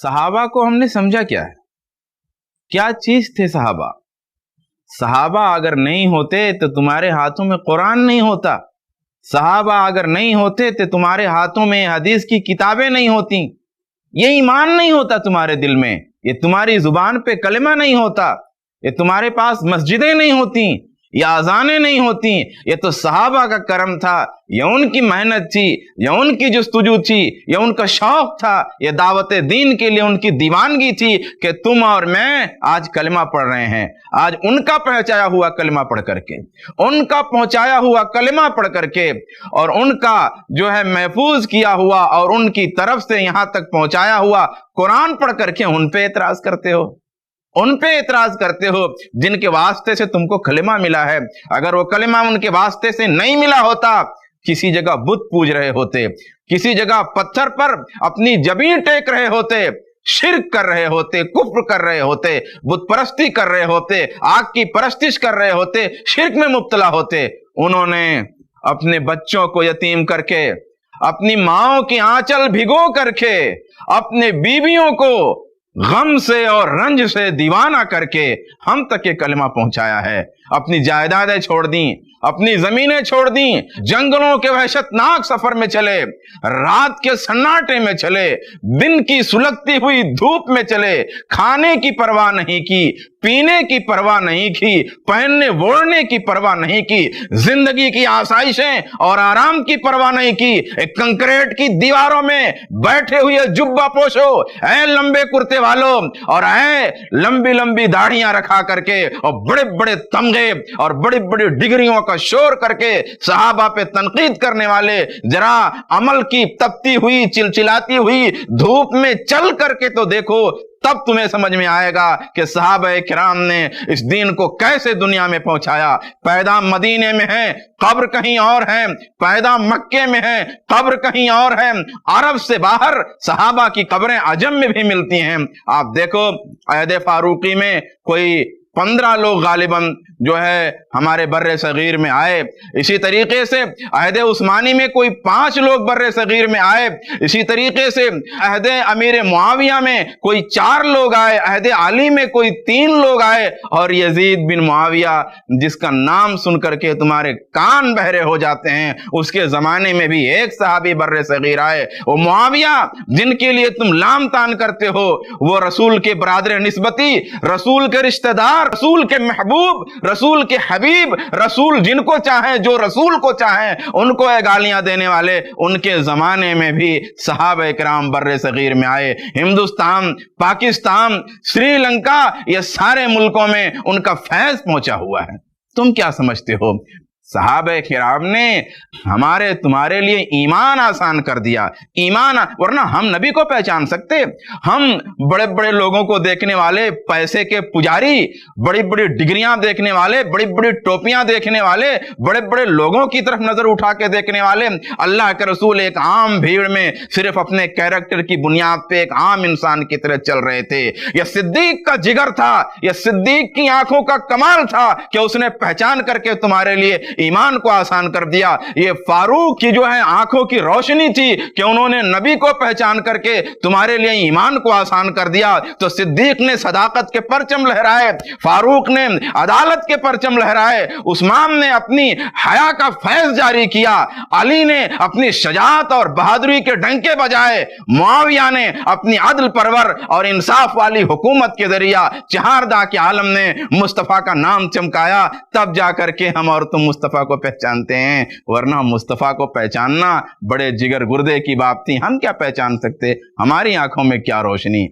सहाबा को हमने समझा क्या है, क्या चीज थे सहाबा। सहाबा अगर नहीं होते तो तुम्हारे हाथों में कुरान नहीं होता। सहाबा अगर नहीं होते तो तुम्हारे हाथों में हदीस की किताबें नहीं होती। ये ईमान नहीं होता तुम्हारे दिल में, ये तुम्हारी जुबान पे कलमा नहीं होता, ये तुम्हारे पास मस्जिदें नहीं होती, ये अजानें नहीं होती। ये तो सहाबा का करम था, ये उनकी मेहनत थी, ये उनकी जुस्तजू थी, ये उनका शौक था, ये दावत दीन के लिए उनकी दीवानगी थी कि तुम और मैं आज कलमा पढ़ रहे हैं। आज उनका पहुंचाया हुआ कलमा पढ़ करके, उनका पहुंचाया हुआ कलमा पढ़ करके और उनका जो है महफूज किया हुआ और उनकी तरफ से यहां तक पहुंचाया हुआ कुरान पढ़ करके उन पे एतराज करते हो, उन पे एतराज करते हो जिनके वास्ते से तुमको कलिमा मिला है। अगर वो कलिमा उनके वास्ते से नहीं मिला होता, किसी जगह बुत पूज रहे होते, किसी जगह पत्थर पर अपनी जबीन टेक रहे होते, शिर्क कर रहे होते, कुफ्र कर रहे होते, बुत परस्ती कर रहे होते, आग की परस्तिश कर रहे होते, शिर्क में मुब्तला होते। उन्होंने अपने बच्चों को यतीम करके, अपनी माओं की आंचल भिगो करके, अपने बीवियों को गम से और रंज से दीवाना करके हम तक ये कलमा पहुंचाया है। अपनी जायदादें छोड़ दी, अपनी जमीनें छोड़ दी, जंगलों के वहशतनाक सफर में चले, रात के सन्नाटे में चले, दिन की सुलगती हुई धूप में चले, खाने की परवाह नहीं की, पीने की परवाह नहीं की, पहनने ओढ़ने की परवाह नहीं की, जिंदगी की आसाइशें और आराम की परवाह नहीं की। एक कंक्रीट की दीवारों में बैठे हुए जुब्बा पोशो, ऐ लंबे कुर्ते वालों और ऐ लंबी लंबी दाढ़ियां रखा करके और बड़े बड़े तमगे और बड़ी बड़ी डिग्रियों का शोर करके सहाबा पे तनकीद करने वाले, जरा अमल की तपती हुई चिलचिलाती हुई धूप में चल करके तो देखो, तब तुम्हें समझ में आएगा कि सहाबा किराम ने इस दीन को कैसे दुनिया में पहुंचाया। पैदा मदीने में है, कब्र कहीं और है, पैदा मक्के में है, कब्र कहीं और है। अरब से बाहर सहाबा की कब्रें अजम में भी मिलती हैं। आप देखो अहद फारूकी में कोई 15 लोग गालिबन जो है हमारे बर्रे सगीर में आए। इसी तरीके से अहद उस्मानी में कोई 5 लोग बर्रे सगीर में आए। इसी तरीके से अहद अमीर मुआविया में कोई 4 लोग आए, अहद अली में कोई 3 लोग आए और यजीद बिन मुआविया जिसका नाम सुन करके तुम्हारे कान बहरे हो जाते हैं, उसके जमाने में भी एक सहाबी बर्रे सगीर आए। वो मुआविया जिनके लिए तुम लाम तान करते हो, वो रसूल के बरादर निस्बती, रसूल के रिश्तेदार, रसूल के महबूब, रसूल के हबीब, रसूल जिनको चाहे, जो रसूल को चाहे उनको गालियां देने वाले, उनके जमाने में भी सहाबा इकराम बर्रे सगीर में आए। हिंदुस्तान, पाकिस्तान, श्रीलंका, ये सारे मुल्कों में उनका फैज पहुंचा हुआ है। तुम क्या समझते हो? सहाबा किराम ने हमारे तुम्हारे लिए ईमान आसान कर दिया। ईमान, वरना हम नबी को पहचान सकते? हम बड़े बड़े लोगों को देखने वाले, पैसे के पुजारी, बड़ी बड़ी डिग्रियां देखने वाले, बड़ी बड़ी टोपियां देखने वाले, बड़े बड़े लोगों की तरफ नजर उठा के देखने वाले, अल्लाह के रसूल एक आम भीड़ में सिर्फ अपने कैरेक्टर की बुनियाद पे एक आम इंसान की तरह चल रहे थे। यह सिद्दीक का जिगर था, यह सिद्दीक की आंखों का कमाल था कि उसने पहचान करके तुम्हारे लिए ईमान को आसान कर दिया। ये फारूक की जो है आंखों की रोशनी थी कि उन्होंने नबी को पहचान करके तुम्हारे लिए ईमान को आसान कर दिया। तो सिद्दीक ने सदाकत के परचम लहराए, फारूक ने अदालत के परचम लहराए, उस्मान ने अपनी हया का फैज जारी किया, अली ने अपनी शजाअत और बहादुरी के डंके बजाए, मुआविया ने अपनी अदल परवर और इंसाफ वाली हुकूमत के जरिया चहारदा के आलम ने मुस्तफा का नाम चमकाया। तब जाकर के हम और तुम मुस्तफा को पहचानते हैं, वरना मुस्तफा को पहचानना बड़े जिगर गुर्दे की बात थी। हम क्या पहचान सकते? हमारी आंखों में क्या रोशनी।